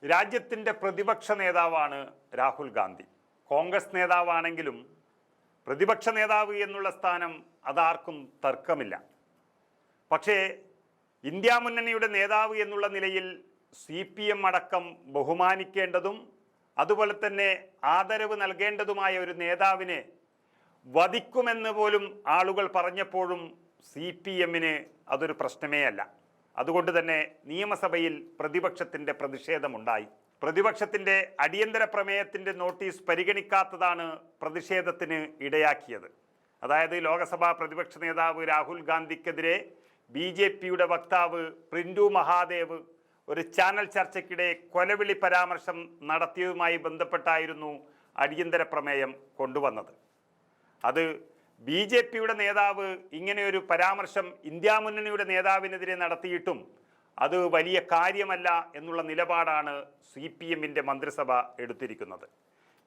രാജ്യത്തിൻ്റെ പ്രതിപക്ഷ നേതാവാണ് രാഹുൽ ഗാന്ധി. കോൺഗ്രസ് നേതാവാണെങ്കിലും പ്രതിപക്ഷ നേതാവ് എന്നുള്ള സ്ഥാനം അതാർക്കും തർക്കമില്ല. പക്ഷേ ഇന്ത്യ മുന്നണിയുടെ നേതാവ് എന്നുള്ള നിലയിൽ CPM അടക്കം ബഹുമാനിക്കേണ്ടതും അതുപോലെ തന്നെ ആദരവ് നൽകേണ്ടതുമായ ഒരു നേതാവിനെ വധിക്കുമെന്ന് പോലും ആളുകൾ പറഞ്ഞപ്പോഴും CPMന് അതൊരു പ്രശ്നമേ അല്ല. അതുകൊണ്ട് തന്നെ നിയമസഭയിൽ പ്രതിപക്ഷത്തിൻ്റെ പ്രതിഷേധമുണ്ടായി. പ്രതിപക്ഷത്തിൻ്റെ അടിയന്തര പ്രമേയത്തിൻ്റെ നോട്ടീസ് പരിഗണിക്കാത്തതാണ് പ്രതിഷേധത്തിന് ഇടയാക്കിയത്. അതായത് ലോക്സഭാ പ്രതിപക്ഷ നേതാവ് രാഹുൽ ഗാന്ധിക്കെതിരെ BJPയുടെ വക്താവ് പ്രിന്റു മഹാദേവ് ഒരു ചാനൽ ചർച്ചയ്ക്കിടെ കൊലവിളി പരാമർശം നടത്തിയതുമായി ബന്ധപ്പെട്ടായിരുന്നു അടിയന്തര പ്രമേയം കൊണ്ടുവന്നത്. അത് BJPയുടെ നേതാവ് ഇങ്ങനെയൊരു പരാമർശം ഇന്ത്യ മുന്നണിയുടെ നേതാവിനെതിരെ നടത്തിയിട്ടും അത് വലിയ കാര്യമല്ല എന്നുള്ള നിലപാടാണ് CPMൻ്റെ മന്ത്രിസഭ എടുത്തിരിക്കുന്നത്.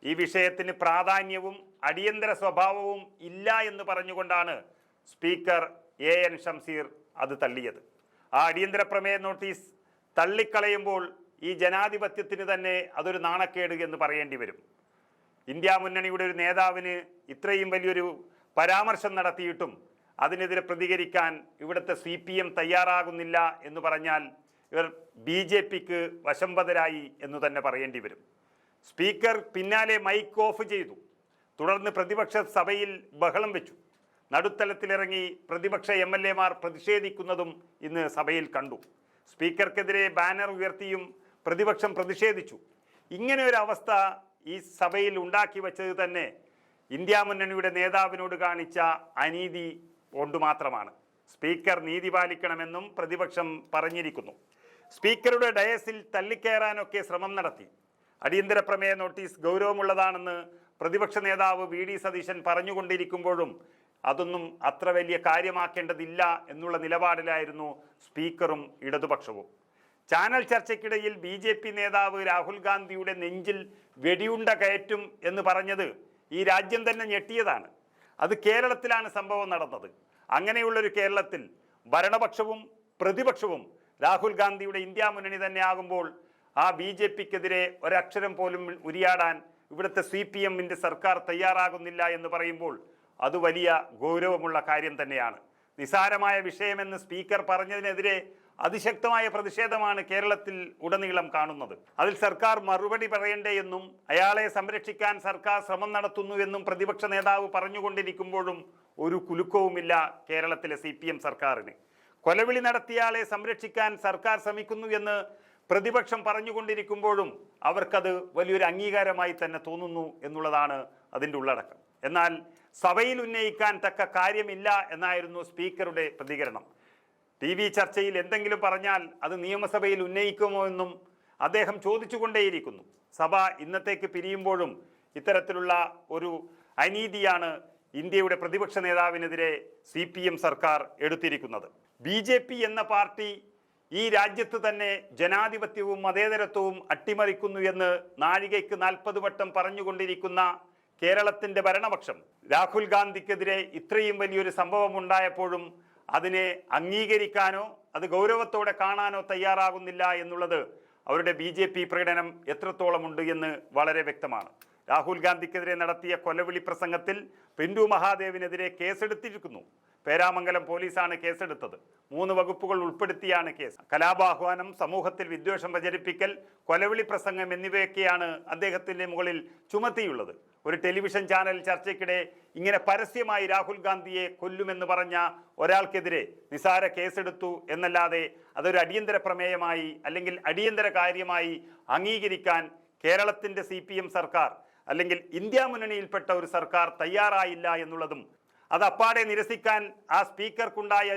ഈ വിഷയത്തിന് പ്രാധാന്യവും അടിയന്തര സ്വഭാവവും ഇല്ല എന്ന് പറഞ്ഞുകൊണ്ടാണ് സ്പീക്കർ AN ഷംസീർ അത് തള്ളിയത്. ആ അടിയന്തര പ്രമേയ നോട്ടീസ് തള്ളിക്കളയുമ്പോൾ ഈ ജനാധിപത്യത്തിന് തന്നെ അതൊരു നാണക്കേട് എന്ന് പറയേണ്ടി വരും. ഇന്ത്യ മുന്നണിയുടെ ഒരു നേതാവിന് ഇത്രയും വലിയൊരു പരാമർശം നടത്തിയിട്ടും അതിനെതിരെ പ്രതികരിക്കാൻ ഇവിടുത്തെ CPM തയ്യാറാകുന്നില്ല എന്ന് പറഞ്ഞാൽ ഇവർ BJPക്ക് വശംവദരായി എന്ന് തന്നെ പറയേണ്ടി വരും. സ്പീക്കർ പിന്നാലെ മൈക്ക് ഓഫ് ചെയ്തു. തുടർന്ന് പ്രതിപക്ഷ സഭയിൽ ബഹളം വെച്ചു. നടുത്തലത്തിലിറങ്ങി പ്രതിപക്ഷ MLAമാർ പ്രതിഷേധിക്കുന്നതും ഇന്ന് സഭയിൽ കണ്ടു. സ്പീക്കർക്കെതിരെ ബാനർ ഉയർത്തിയും പ്രതിപക്ഷം പ്രതിഷേധിച്ചു. ഇങ്ങനെ ഒരു അവസ്ഥ ഈ സഭയിൽ ഉണ്ടാക്കി വച്ചത് തന്നെ ഇന്ത്യ മുന്നണിയുടെ നേതാവിനോട് കാണിച്ച അനീതി കൊണ്ട് മാത്രമാണ്. സ്പീക്കർ നീതി പാലിക്കണമെന്നും പ്രതിപക്ഷം പറഞ്ഞിരിക്കുന്നു. സ്പീക്കറുടെ ഡയസിൽ തള്ളിക്കയറാനൊക്കെ ശ്രമം നടത്തി. അടിയന്തര പ്രമേയ നോട്ടീസ് ഗൗരവമുള്ളതാണെന്ന് പ്രതിപക്ഷ നേതാവ് VD സതീശൻ പറഞ്ഞുകൊണ്ടിരിക്കുമ്പോഴും അതൊന്നും അത്ര വലിയ കാര്യമാക്കേണ്ടതില്ല എന്നുള്ള നിലപാടിലായിരുന്നു സ്പീക്കറും ഇടതുപക്ഷവും. ചാനൽ ചർച്ചയ്ക്കിടയിൽ BJP നേതാവ് രാഹുൽ ഗാന്ധിയുടെ നെഞ്ചിൽ വെടിയുണ്ട കയറ്റും എന്ന് പറഞ്ഞത് ഈ രാജ്യം തന്നെ ഞെട്ടിയതാണ്. അത് കേരളത്തിലാണ് സംഭവം നടന്നത്. അങ്ങനെയുള്ളൊരു കേരളത്തിൽ ഭരണപക്ഷവും പ്രതിപക്ഷവും രാഹുൽ ഗാന്ധിയുടെ ഇന്ത്യ മുന്നണി തന്നെ ആകുമ്പോൾ ആ BJPക്കെതിരെ ഒരക്ഷരം പോലും ഉരിയാടാൻ ഇവിടുത്തെ CPMൻ്റെ സർക്കാർ തയ്യാറാകുന്നില്ല എന്ന് പറയുമ്പോൾ അത് വലിയ ഗൗരവമുള്ള കാര്യം തന്നെയാണ്. നിസാരമായ വിഷയമെന്ന് സ്പീക്കർ പറഞ്ഞതിനെതിരെ അതിശക്തമായ പ്രതിഷേധമാണ് കേരളത്തിൽ ഉടനീളം കാണുന്നത്. അതിൽ സർക്കാർ മറുപടി പറയണ്ടേ എന്നും അയാളെ സംരക്ഷിക്കാൻ സർക്കാർ ശ്രമം നടത്തുന്നു എന്നും പ്രതിപക്ഷ നേതാവ് പറഞ്ഞുകൊണ്ടിരിക്കുമ്പോഴും ഒരു കുലുക്കവുമില്ല കേരളത്തിലെ CPM സർക്കാരിന്. കൊലവിളി നടത്തിയയാളെ സംരക്ഷിക്കാൻ സർക്കാർ ശ്രമിക്കുന്നു എന്ന് പ്രതിപക്ഷം പറഞ്ഞുകൊണ്ടിരിക്കുമ്പോഴും അവർക്കത് വലിയൊരു അംഗീകാരമായി തന്നെ തോന്നുന്നു എന്നുള്ളതാണ് അതിൻ്റെ ഉള്ളടക്കം. എന്നാൽ സഭയിൽ ഉന്നയിക്കാൻ തക്ക കാര്യമില്ല എന്നായിരുന്നു സ്പീക്കറുടെ പ്രതികരണം. TV ചർച്ചയിൽ എന്തെങ്കിലും പറഞ്ഞാൽ അത് നിയമസഭയിൽ ഉന്നയിക്കുമോ എന്നും അദ്ദേഹം ചോദിച്ചുകൊണ്ടേയിരിക്കുന്നു. സഭ ഇന്നത്തേക്ക് പിരിയുമ്പോഴും ഇത്തരത്തിലുള്ള ഒരു അനീതിയാണ് ഇന്ത്യയുടെ പ്രതിപക്ഷ നേതാവിനെതിരെ CPM സർക്കാർ എടുത്തിരിക്കുന്നത്. BJP എന്ന പാർട്ടി ഈ രാജ്യത്ത് തന്നെ ജനാധിപത്യവും മതേതരത്വവും അട്ടിമറിക്കുന്നു എന്ന് നാഴികയ്ക്ക് 40 വട്ടം പറഞ്ഞുകൊണ്ടിരിക്കുന്ന കേരളത്തിൻ്റെ ഭരണപക്ഷം രാഹുൽ ഗാന്ധിക്കെതിരെ ഇത്രയും വലിയൊരു സംഭവം ഉണ്ടായപ്പോഴും അതിനെ അംഗീകരിക്കാനോ അത് ഗൗരവത്തോടെ കാണാനോ തയ്യാറാകുന്നില്ല എന്നുള്ളത് അവരുടെ BJP പ്രകടനം എത്രത്തോളമുണ്ട് എന്ന് വളരെ വ്യക്തമാണ്. രാഹുൽ ഗാന്ധിക്കെതിരെ നടത്തിയ കൊലവിളി പ്രസംഗത്തിൽ പ്രിന്റു മഹാദേവിനെതിരെ കേസെടുത്തിരിക്കുന്നു. പേരാമംഗലം പോലീസാണ് കേസെടുത്തത്. 3 വകുപ്പുകൾ ഉൾപ്പെടുത്തിയാണ് കേസ്. കലാപാഹ്വാനം, സമൂഹത്തിൽ വിദ്വേഷം പ്രചരിപ്പിക്കൽ, കൊലവിളി പ്രസംഗം എന്നിവയൊക്കെയാണ് അദ്ദേഹത്തിൻ്റെ മുകളിൽ ചുമത്തിയുള്ളത്. ഒരു ടെലിവിഷൻ ചാനൽ ചർച്ചയ്ക്കിടെ ഇങ്ങനെ പരസ്യമായി രാഹുൽ ഗാന്ധിയെ കൊല്ലുമെന്ന് പറഞ്ഞ ഒരാൾക്കെതിരെ നിസാര കേസെടുത്തു എന്നല്ലാതെ അതൊരു അടിയന്തര പ്രമേയമായി അല്ലെങ്കിൽ അടിയന്തര കാര്യമായി അംഗീകരിക്കാൻ കേരളത്തിൻ്റെ CPM സർക്കാർ അല്ലെങ്കിൽ ഇന്ത്യ മുന്നണിയിൽപ്പെട്ട ഒരു സർക്കാർ തയ്യാറായില്ല എന്നുള്ളതും അത് അപ്പാടെ നിരസിക്കാൻ ആ സ്പീക്കർക്കുണ്ടായ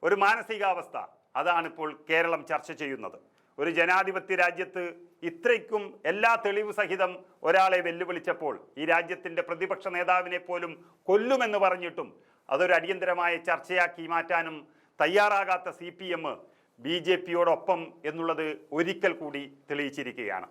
ഒരു മാനസികാവസ്ഥ അതാണിപ്പോൾ കേരളം ചർച്ച ചെയ്യുന്നത്. ഒരു ജനാധിപത്യ രാജ്യത്ത് ഇത്രയ്ക്കും എല്ലാ തെളിവ് സഹിതം ഒരാളെ വെല്ലുവിളിച്ചപ്പോൾ ഈ രാജ്യത്തിൻ്റെ പ്രതിപക്ഷ നേതാവിനെ പോലും കൊല്ലുമെന്ന് പറഞ്ഞിട്ടും അതൊരു അടിയന്തരമായ ചർച്ചയാക്കി മാറ്റാനും തയ്യാറാകാത്ത CPM BJPയോടൊപ്പം എന്നുള്ളത് ഒരിക്കൽ കൂടി തെളിയിച്ചിരിക്കുകയാണ്.